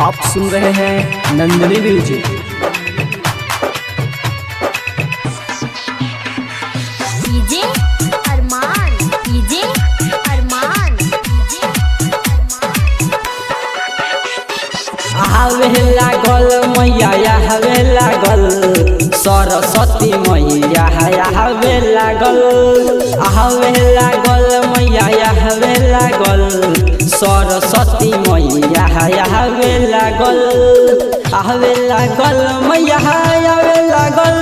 आप सुन रहे हैं नंदिनी म्यूजिक। डीजे अरमान, डीजे अरमान, डीजे आवे लागल मैया हवे लागल सरस्वती मैया हवे लागल आवे लागल मैया हवे लागल सरस्वती मैया हवे लागल आवे लागल मैया हवे लागल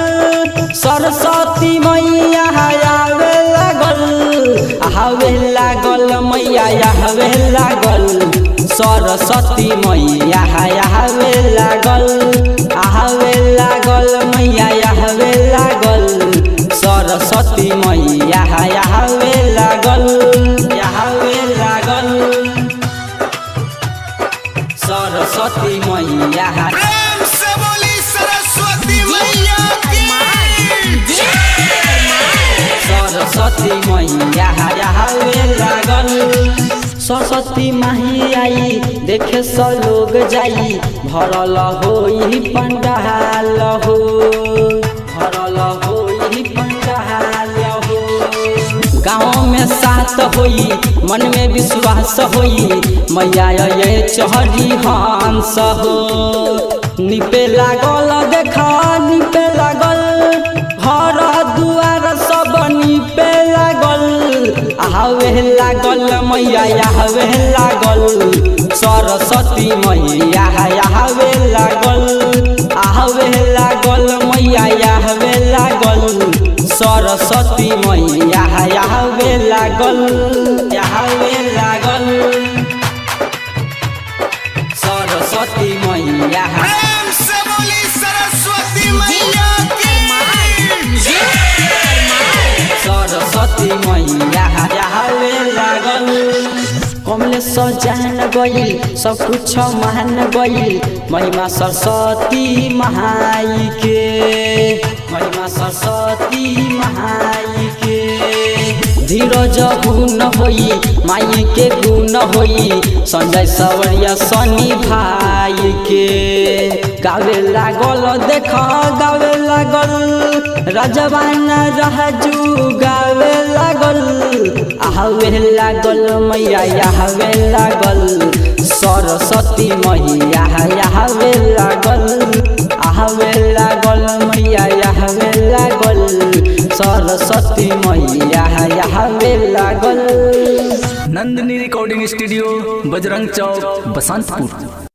सरस्वती मैया हवे लागल आवे लागल मैया हवे लागल सरस्वती मैया हवे लागल आहवे लागल मैया हवे लागल सरस्वती मैया हवे लागल हवे लागल सरस्वती मैया प्रेम से बोली सरस्वती मैया की सरस्वती मैया हवे लागल सरस्वती माही आई देखे सब लोग जाई भरल होई पंडाल हो भरल होई पंडाल हो गाँव में साथ होई मन में विश्वास होई मैया ये चढ़ी हंस हो निपे लागल देखा निपे लागल घर दुआर सब निपे लागल आहवे लागल मैया हवे लागल सरस्वती मैया हवे लागल आहवे लागल मैया हवे लागल सरस्वती मैया हवे लागल हवे लागल सरस्वती मैया प्रेम से बोली सरस्वती मैया की सरस्वती मैया हवे लागल कमले सजान गई सब कुछ मान गई महिमा सरस्वती महाई के महिमा सरस्वती महाई के धीरज गुण होई माई के गुण होई संजय सवरिया सनी भाई के गावे लागल देख गावे लागल राजवान रहजू गावे लागल आहवे लागल मैया हवे लागल सरस्वती मैया हवे लागल आहवे लागल मैया हवे लागल सरस्वती मैया हवे लागल। Nandini recording studio, Bajrang Chowk, Basantpur.